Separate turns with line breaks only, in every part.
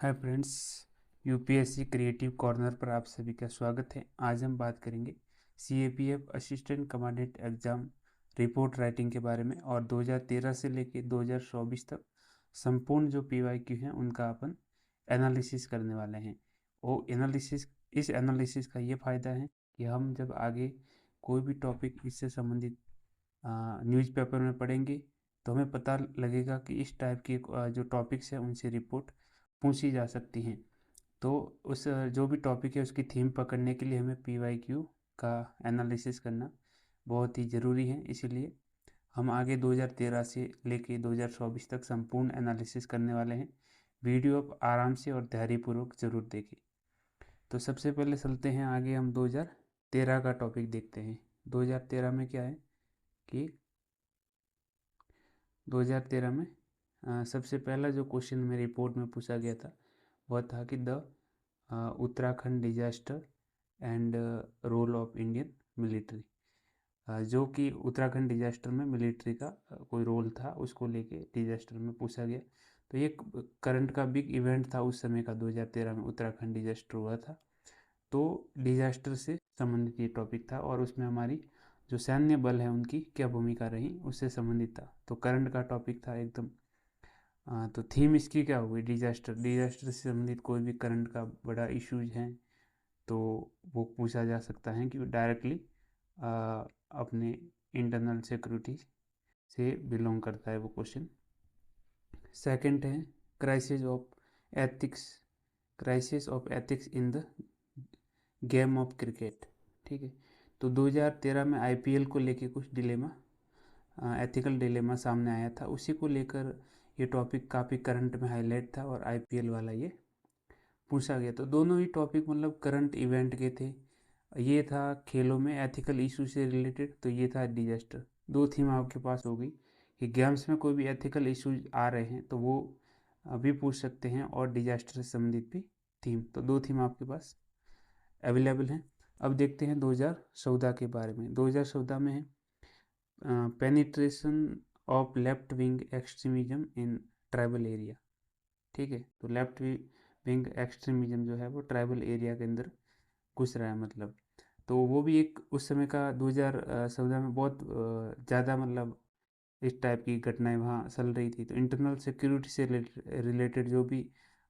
Hi friends, UPSC creative corner पर आप सभी का स्वागत है। आज हम बात करेंगे CAPF assistant commandant exam report writing के बारे में और 2013 से लेकर 2024 तक संपूर्ण जो पीवाईक्यू हैं उनका अपन एनालिसिस करने वाले हैं। वो एनालिसिस इस एनालिसिस का ये फ़ायदा है कि हम जब आगे कोई भी टॉपिक इससे संबंधित न्यूज़पेपर में पढ़ेंगे तो हमें पता लगेगा कि इस टाइप के जो टॉपिक्स हैं उनसे रिपोर्ट पूछी जा सकती हैं। तो उस जो भी टॉपिक है उसकी थीम पकड़ने के लिए हमें पीवाईक्यू का एनालिसिस करना बहुत ही ज़रूरी है। इसीलिए हम आगे 2013 से लेके 2024 तक संपूर्ण एनालिसिस करने वाले हैं। वीडियो आप आराम से और धैर्यपूर्वक ज़रूर देखें। तो सबसे पहले चलते हैं आगे, हम 2013 का टॉपिक देखते हैं। 2013 में क्या है कि 2013 में सबसे पहला जो क्वेश्चन में रिपोर्ट में पूछा गया था वह था कि the Uttarakhand disaster and role of Indian military. जो कि उत्तराखंड डिजास्टर में मिलिट्री का कोई रोल था, उसको लेके डिजास्टर में पूछा गया। तो ये करंट का बिग इवेंट था उस समय का, 2013 में उत्तराखंड डिजास्टर हुआ था। तो डिजास्टर से संबंधित ये टॉपिक था और उसमें हमारी जो सैन्य बल है उनकी क्या भूमिका रही उससे संबंधित था। तो करंट का टॉपिक था एकदम। तो थीम इसकी क्या हुई? डिजास्टर। डिजास्टर से संबंधित कोई भी करंट का बड़ा इश्यूज हैं तो वो पूछा जा सकता है कि डायरेक्टली अपने इंटरनल सिक्योरिटी से बिलोंग करता है वो क्वेश्चन। सेकंड है crisis of ethics. Crisis of ethics in the game of cricket. ठीक है। तो 2013 में आईपीएल को लेके कुछ डिलेमा, एथिकल डिलेमा सामने आया था। उसी को लेकर ये टॉपिक काफ़ी करंट में हाईलाइट था और आईपीएल वाला ये पूछा गया। तो दोनों ही टॉपिक मतलब करंट इवेंट के थे। ये था खेलों में एथिकल इशू से रिलेटेड, तो ये था डिजास्टर। दो थीम आपके पास हो गई कि गेम्स में कोई भी एथिकल इशूज आ रहे हैं तो वो अभी पूछ सकते हैं, और डिजास्टर से संबंधित भी थीम। तो दो थीम आपके पास अवेलेबल हैं। अब देखते हैं 2014 के बारे में। 2014 में है penetration of left wing extremism in tribal area. ठीक है। तो लेफ्ट विंग एक्सट्रीमिज्म जो है वो ट्राइबल एरिया के अंदर घुस रहा है मतलब। तो वो भी एक उस समय का 2014 में बहुत ज़्यादा मतलब इस टाइप की घटनाएं वहाँ चल रही थी। तो इंटरनल सिक्योरिटी से रिलेटेड जो भी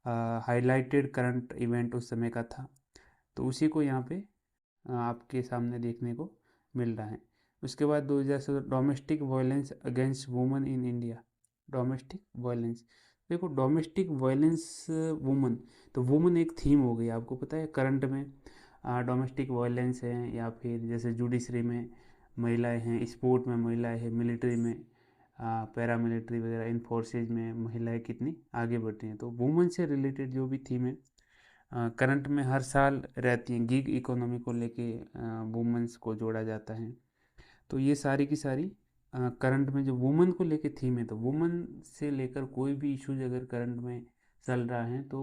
हाईलाइटेड करंट इवेंट उस समय का था, तो उसी को यहाँ पे आपके सामने देखने को मिल रहा है। उसके बाद 2017 domestic violence against woman in India. Domestic violence, देखो डोमेस्टिक वायलेंस वुमन, तो वुमन एक थीम हो गई। आपको पता है करंट में डोमेस्टिक वायलेंस है, या फिर जैसे जुडिशरी में महिलाएं हैं, स्पोर्ट में महिलाएं हैं, मिलिट्री में, पैरा मिलिट्री वगैरह इन फोर्सेज में महिलाएं कितनी आगे बढ़ती हैं। तो वुमन से रिलेटेड जो भी थीम है करंट में हर साल रहती हैं। गिग इकोनॉमी को लेके वुमेंस को जोड़ा जाता है। तो ये सारी की सारी करंट में जो वुमेन को लेके थीम है, तो वुमेन से लेकर कोई भी इश्यूज अगर करंट में चल रहा है तो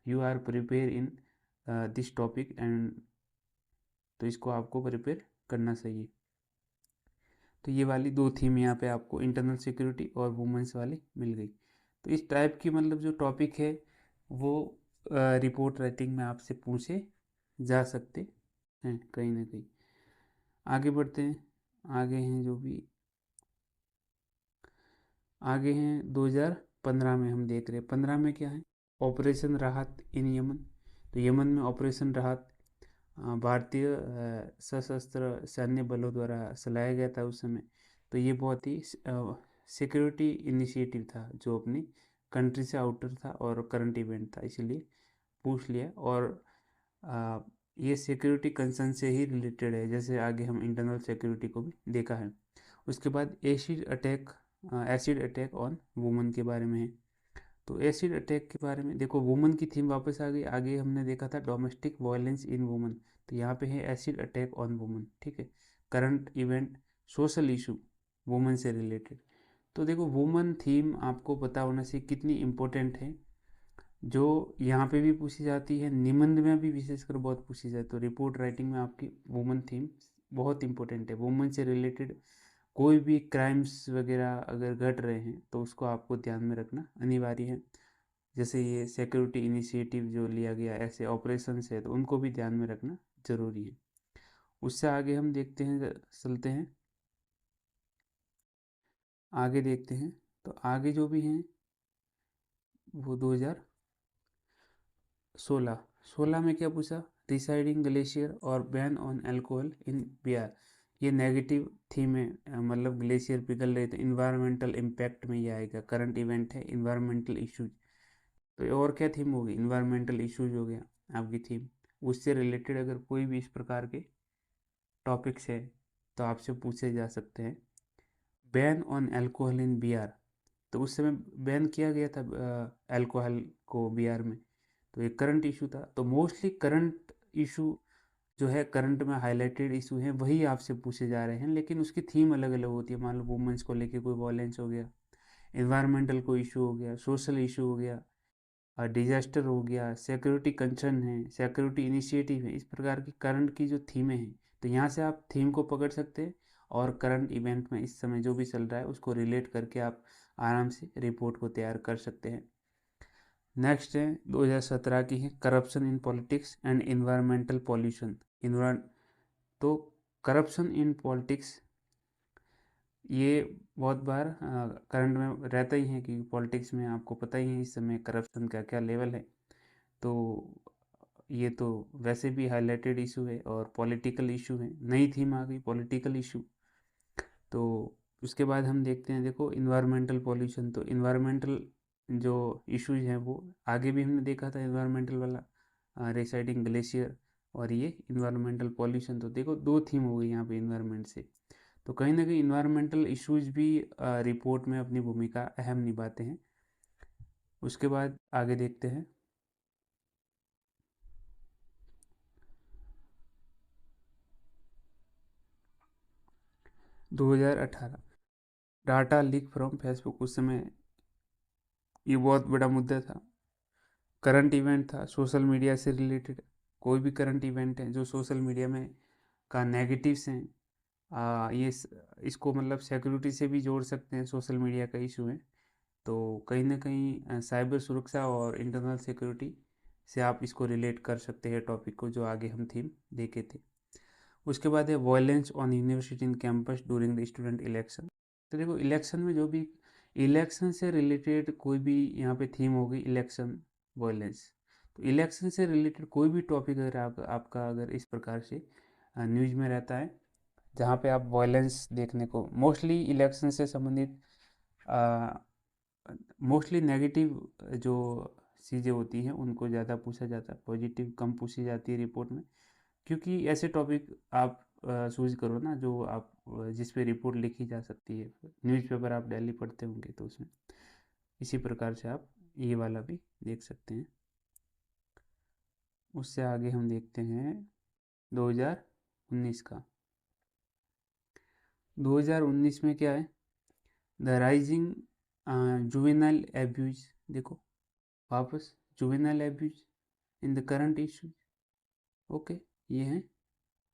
you are prepare in this topic and, तो इसको आपको प्रिपेयर करना चाहिए। तो ये वाली दो थीम यहाँ पे आपको इंटरनल सिक्योरिटी और वुमेंस वाली मिल गई। तो इस टाइप की मतलब जो टॉपिक है वो रिपोर्ट राइटिंग में आपसे पूछे जा सकते हैं कहीं ना कहीं। आगे बढ़ते हैं। आगे हैं जो भी आगे हैं 2015 में हम देख रहे हैं। 15 में क्या है? ऑपरेशन राहत इन यमन। तो यमन में ऑपरेशन राहत भारतीय सशस्त्र सैन्य बलों द्वारा चलाया गया था उस समय। तो ये बहुत ही सिक्योरिटी इनिशिएटिव था जो अपनी कंट्री से आउटर था और करंट इवेंट था, इसीलिए पूछ लिया। और आ, ये सिक्योरिटी कंसर्न से ही रिलेटेड है, जैसे आगे हम इंटरनल सिक्योरिटी को भी देखा है। उसके बाद एसिड अटैक ऑन वुमन के बारे में है। तो एसिड अटैक के बारे में देखो, वुमन की थीम वापस आ गई। आगे हमने देखा था डोमेस्टिक वायलेंस इन वुमन, तो यहाँ पे है एसिड अटैक ऑन वुमन। ठीक है। Current event, social issue woman से रिलेटेड। तो देखो वुमन थीम आपको पता होना चाहिए कितनी इम्पोर्टेंट है, जो यहाँ पे भी पूछी जाती है, निबंध में भी विशेषकर बहुत पूछी जाती है। तो रिपोर्ट राइटिंग में आपकी वुमन थीम बहुत इंपॉर्टेंट है। वुमन से रिलेटेड कोई भी क्राइम्स वगैरह अगर घट रहे हैं तो उसको आपको ध्यान में रखना अनिवार्य है। जैसे ये सिक्योरिटी इनिशिएटिव जो लिया गया, ऐसे ऑपरेशंस है, तो उनको भी ध्यान में रखना ज़रूरी है। उससे आगे हम देखते हैं, चलते हैं आगे देखते हैं। तो आगे जो भी हैं वो 2016 में क्या पूछा, रिसाइडिंग ग्लेशियर और बैन ऑन अल्कोहल इन बिहार। ये नेगेटिव थीम है, मतलब ग्लेशियर पिघल रहे थे, इन्वायरमेंटल इम्पैक्ट में ये आएगा, करंट इवेंट है, इन्वायरमेंटल इश्यूज। तो ये और क्या थीम होगी, इन्वायरमेंटल इश्यूज हो गया आपकी थीम। उससे रिलेटेड अगर कोई भी इस प्रकार के टॉपिक्स है तो आपसे पूछे जा सकते हैं। बैन ऑन अल्कोहल इन बिहार, तो उस समय बैन किया गया था अल्कोहल को बिहार में, तो ये करंट इशू था। तो मोस्टली करंट इशू जो है, करंट में हाईलाइटेड इशू हैं, वही आपसे पूछे जा रहे हैं, लेकिन उसकी थीम अलग अलग होती है। मान लो वुमेंस को लेके कोई वॉयलेंस हो गया, इन्वायरमेंटल को इशू हो गया, सोशल इशू हो गया, डिजास्टर हो गया, सिक्योरिटी कंसर्न है, सिक्योरिटी इनिशिएटिव है, इस प्रकार की करंट की जो थीमें हैं, तो यहाँ से आप थीम को पकड़ सकते हैं और करंट इवेंट में इस समय जो भी चल रहा है उसको रिलेट करके आप आराम से रिपोर्ट को तैयार कर सकते हैं। नेक्स्ट है 2017 की है, corruption in politics and environmental pollution. तो करप्शन इन पॉलिटिक्स ये बहुत बार करंट में रहता ही है, क्योंकि पॉलिटिक्स में आपको पता ही है इस समय करप्शन का क्या लेवल है। तो ये तो वैसे भी हाईलाइटेड इशू है और पॉलिटिकल इशू है, नई थीम आ गई पॉलिटिकल इशू। तो उसके बाद हम देखते हैं, देखो इन्वायरमेंटल पॉल्यूशन। तो इन्वायरमेंटल जो इश्यूज हैं वो आगे भी हमने देखा था, इन्वायरमेंटल वाला रिसाइडिंग ग्लेशियर और ये इन्वायरमेंटल पॉल्यूशन। तो देखो दो थीम हो गई यहाँ पे इन्वायरमेंट से। तो कहीं ना कहीं इन्वायरमेंटल इश्यूज भी रिपोर्ट में अपनी भूमिका अहम निभाते हैं। उसके बाद आगे देखते हैं 2018 डाटा लीक फ्रॉम फेसबुक। उस समय ये बहुत बड़ा मुद्दा था, करंट इवेंट था, सोशल मीडिया से रिलेटेड। कोई भी करंट इवेंट है जो सोशल मीडिया में का नेगेटिव्स हैं, इसको मतलब सिक्योरिटी से भी जोड़ सकते हैं, सोशल मीडिया का इशू है। तो कहीं ना कहीं साइबर सुरक्षा और इंटरनल सिक्योरिटी से आप इसको रिलेट कर सकते हैं टॉपिक को, जो आगे हम थीम देखे थे। उसके बाद है violence on university in campus during the student election. तो देखो इलेक्शन में जो भी इलेक्शन से रिलेटेड कोई भी यहाँ पे थीम होगी, इलेक्शन वॉयलेंस। तो इलेक्शन से रिलेटेड कोई भी टॉपिक अगर आपका अगर इस प्रकार से न्यूज में रहता है, जहाँ पे आप वॉयलेंस देखने को, मोस्टली इलेक्शन से संबंधित मोस्टली नेगेटिव जो चीज़ें होती हैं उनको ज़्यादा पूछा जाता है, पॉजिटिव कम पूछी जाती है रिपोर्ट में। क्योंकि ऐसे टॉपिक आप चूज करो ना जो आप जिस पे रिपोर्ट लिखी जा सकती है। न्यूज़पेपर आप डेली पढ़ते होंगे, तो उसमें इसी प्रकार से आप ये वाला भी देख सकते हैं। उससे आगे हम देखते हैं 2019 का। 2019 में क्या है, द राइजिंग जुवेनाइल एब्यूज। देखो वापस juvenile abuse in the current issue. Okay, ये है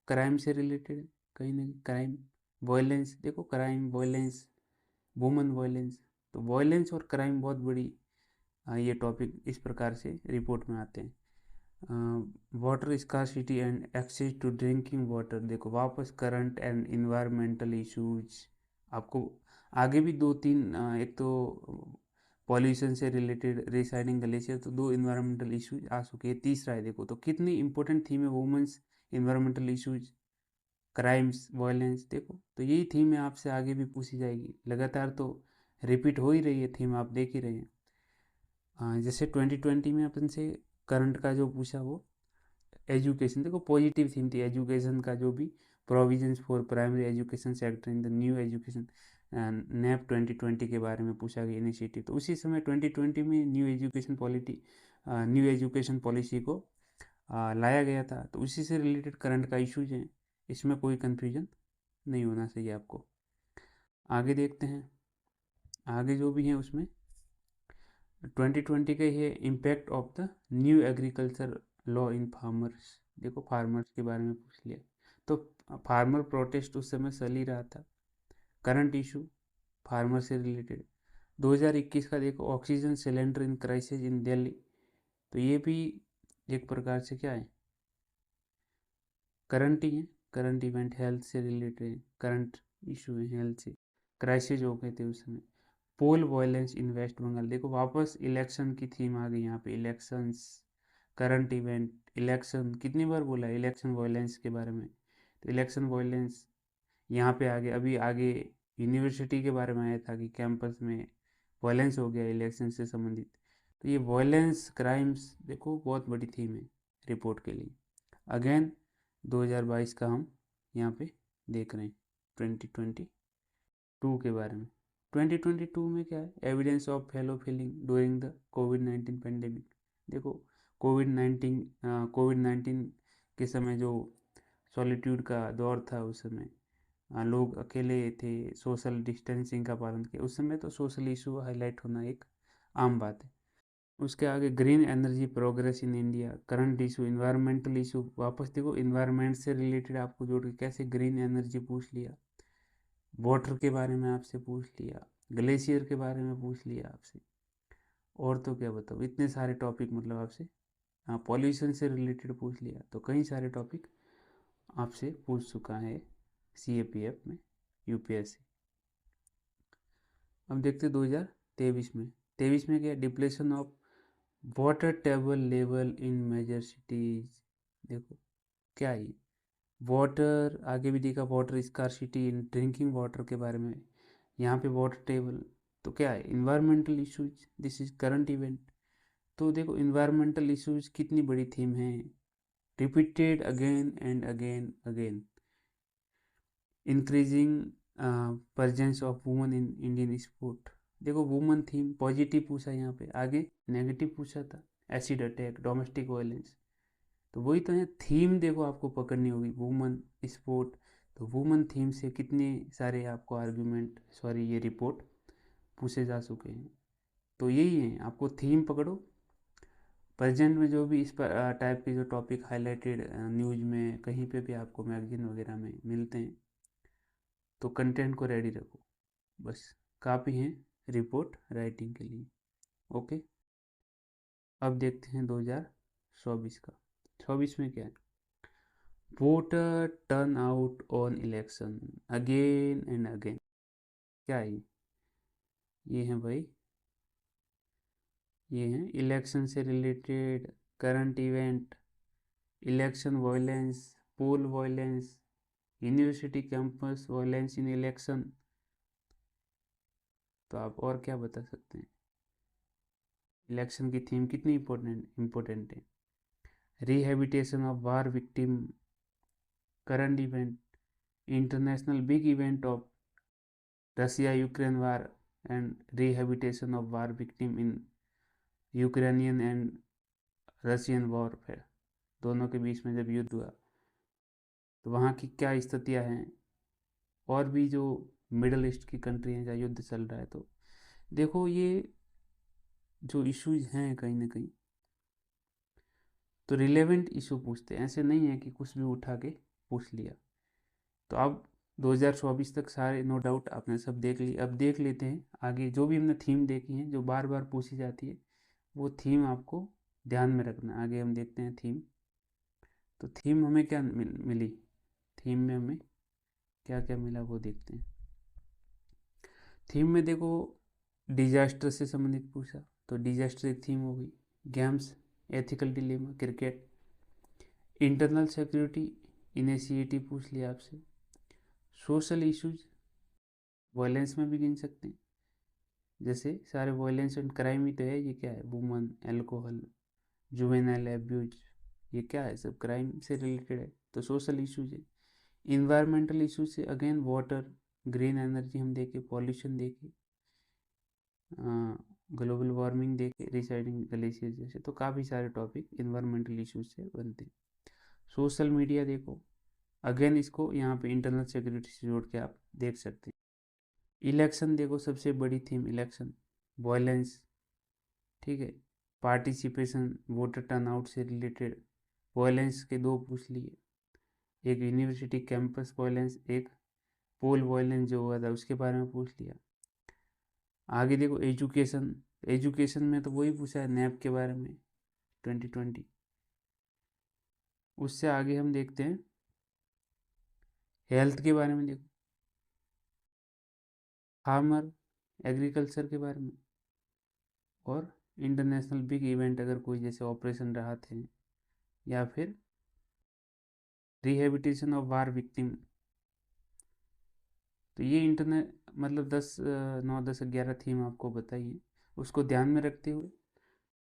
क्राइम से रिलेटेड है, कहीं ना कहीं क्राइम वॉयलेंस। देखो क्राइम वॉयलेंस, वुमन वॉयलेंस। तो वॉयलेंस और क्राइम बहुत बड़ी ये टॉपिक इस प्रकार से रिपोर्ट में आते हैं। Water scarcity and access to drinking water. देखो वापस करंट एंड इन्वायरमेंटल इश्यूज। आपको आगे भी दो तीन एक तो पॉल्यूशन से रिलेटेड, रिसाइडिंग ग्लेशियर, तो दो इन्वायरमेंटल इश्यूज आ चुके हैं, तीसरा है। देखो तो कितनी इंपॉर्टेंट थीम है, women's, environmental issues, crimes, violence. देखो तो यही थीम है, आपसे आगे भी पूछी जाएगी लगातार, तो रिपीट हो ही रही है थीम, आप देख ही रहे हैं। जैसे 2020 में अपन से करंट का जो पूछा वो एजुकेशन। देखो पॉजिटिव थीम थी, एजुकेशन का जो भी provisions for primary education sector in the new education nap 2020 के बारे में पूछा गया इनिशिएटिव। तो उसी समय 2020 में न्यू एजुकेशन पॉलिसी को लाया गया था, तो उसी से रिलेटेड करंट का इश्यूज हैं, इसमें कोई कन्फ्यूजन नहीं होना चाहिए आपको। आगे देखते हैं, आगे जो भी है उसमें 2020 का ये impact of the new agriculture law in farmers. देखो फार्मर्स के बारे में पूछ लिया, तो फार्मर प्रोटेस्ट उस समय चल ही रहा था, करंट इशू फार्मर से रिलेटेड। 2021 का देखो, oxygen cylinder in crisis in Delhi, तो ये भी एक प्रकार से क्या है, करंट ही है, करंट इवेंट, हेल्थ से रिलेटेड करंट इशू है, हेल्थ से क्राइसिस हो गए थे उस समय। पोल वायलेंस इन वेस्ट बंगाल, देखो वापस इलेक्शन की थीम आ गई यहाँ पे, इलेक्शंस, करंट इवेंट, इलेक्शन, कितनी बार बोला इलेक्शन वायलेंस के बारे में, तो इलेक्शन वायलेंस यहाँ पे आगे, अभी आगे यूनिवर्सिटी के बारे में आया था कि कैंपस में वायलेंस हो गया इलेक्शन से संबंधित। तो ये वायलेंस क्राइम्स देखो बहुत बड़ी थीम है रिपोर्ट के लिए। अगेन 2022 का हम यहाँ पे देख रहे हैं, 2022 के बारे में। 2022 में क्या है, evidence of fellow feeling during the covid pandemic. देखो कोविड-19 के समय जो सॉलिट्यूड का दौर था उस समय, लोग अकेले थे, सोशल डिस्टेंसिंग का पालन किया उस समय, तो सोशल इशू हाईलाइट होना एक आम बात है। उसके आगे green energy progress in India, current issue, environmental issue, वापस देखो इन्वायरमेंट से रिलेटेड आपको जोड़ के कैसे ग्रीन एनर्जी पूछ लिया, वाटर के बारे में आपसे पूछ लिया, ग्लेशियर के बारे में पूछ लिया आपसे, और तो क्या बताओ, इतने सारे टॉपिक मतलब आपसे, हाँ पॉल्यूशन से रिलेटेड पूछ लिया, तो कई सारे टॉपिक आपसे पूछ चुका है CAPF में, UPSC। अब देखते 2023 में, 23 में क्या, depletion of water table level in major cities. देखो क्या है, वाटर आगे भी देखा, water scarcity in drinking water के बारे में, यहाँ पे वाटर टेबल, तो क्या है, environmental issues, this is current event. तो देखो इन्वायरमेंटल इश्यूज कितनी बड़ी थीम है, repeated again and again again. Increasing presence of woman in Indian sport, देखो वुमन थीम पॉजिटिव पूछा यहाँ पे, आगे नेगेटिव पूछा था, एसिड अटैक, डोमेस्टिक वायलेंस। तो वही तो है थीम, देखो आपको पकड़नी होगी, वुमन स्पोर्ट, तो वुमन थीम से कितने सारे आपको आर्गुमेंट, सॉरी ये रिपोर्ट पूछे जा चुके हैं। तो यही है, आपको थीम पकड़ो, प्रेजेंट में जो भी इस पर टाइप के जो टॉपिक हाईलाइटेड न्यूज़ में कहीं पे भी आपको मैगजीन वगैरह में मिलते हैं, तो कंटेंट को रेडी रखो, बस काफ़ी हैं रिपोर्ट राइटिंग के लिए। ओके, अब देखते हैं 2024 का। 24 में क्या है, voter turnout on election again and again, क्या है ये है भाई, ये हैं इलेक्शन से related current event, election violence, poll violence, university campus violence in election. तो आप और क्या बता सकते हैं, इलेक्शन की थीम कितनी इम्पोर्टेंट है, rehabilitation of war victim, current event, international big event of Russia Ukraine war and rehabilitation of war victim in Ukrainian and Russian warfare, दोनों के बीच में जब युद्ध हुआ तो वहाँ की क्या स्थितियाँ हैं, और भी जो मिडल ईस्ट की कंट्री हैं जहाँ युद्ध चल रहा है। तो देखो ये जो इश्यूज हैं कहीं ना कहीं तो रिलेवेंट इशू पूछते हैं, ऐसे नहीं है कि कुछ भी उठा के पूछ लिया। तो अब 2024 तक सारे नो डाउट आपने सब देख ली, अब देख लेते हैं आगे जो भी हमने थीम देखी है जो बार बार पूछी जाती है, वो थीम आपको ध्यान में रखना। आगे हम देखते हैं थीम, तो थीम हमें क्या मिली, थीम में हमें क्या क्या मिला वो देखते हैं। थीम में देखो डिजास्टर से संबंधित पूछा, तो डिजास्टर एक थीम हो गई, games, ethical dilemma, cricket, internal security initiative पूछ लिया आपसे, सोशल इश्यूज वायलेंस में भी गिन सकते हैं, जैसे सारे वायलेंस एंड क्राइम ही तो है, ये क्या है, वुमन, एल्कोहल, जुवेनाइल एब्यूज, ये क्या है, सब क्राइम से रिलेटेड है, तो सोशल इश्यूज है। इन्वायरमेंटल इश्यूज से अगेन वाटर, ग्रीन एनर्जी हम देखे, पॉल्यूशन देखे, ग्लोबल वार्मिंग देखे, रिसाइडिंग ग्लेशियर जैसे, तो काफ़ी सारे टॉपिक इन्वायरमेंटल इश्यूज से बनते हैं। सोशल मीडिया देखो, अगेन इसको यहाँ पे इंटरनल सिक्योरिटी से जोड़ के आप देख सकते हैं। इलेक्शन देखो, सबसे बड़ी थीम इलेक्शन वायलेंस, ठीक है, पार्टिसिपेशन, वोटर टर्नआउट से रिलेटेड वायलेंस के दो पूछ लिए, एक यूनिवर्सिटी कैंपस वायलेंस, एक पोल वायलेंस जो हुआ था उसके बारे में पूछ लिया। आगे देखो एजुकेशन, एजुकेशन में तो वही पूछा है नैप के बारे में 2020। उससे आगे हम देखते हैं हेल्थ के बारे में, देखो फार्मर एग्रीकल्चर के बारे में, और इंटरनेशनल बिग इवेंट अगर कोई जैसे ऑपरेशन राहत है, या फिर रिहेबिलिटेशन ऑफ वार विक्टिम। तो ये इंटरनेट मतलब 9 10 11 थीम आपको बताइए, उसको ध्यान में रखते हुए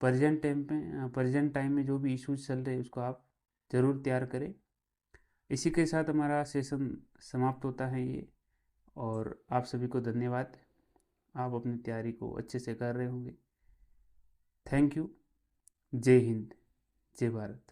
प्रेजेंट टाइम में जो भी इश्यूज चल रहे हैं उसको आप ज़रूर तैयार करें। इसी के साथ हमारा सेशन समाप्त होता है ये, और आप सभी को धन्यवाद। आप अपनी तैयारी को अच्छे से कर रहे होंगे। Thank you. जय हिंद, जय भारत।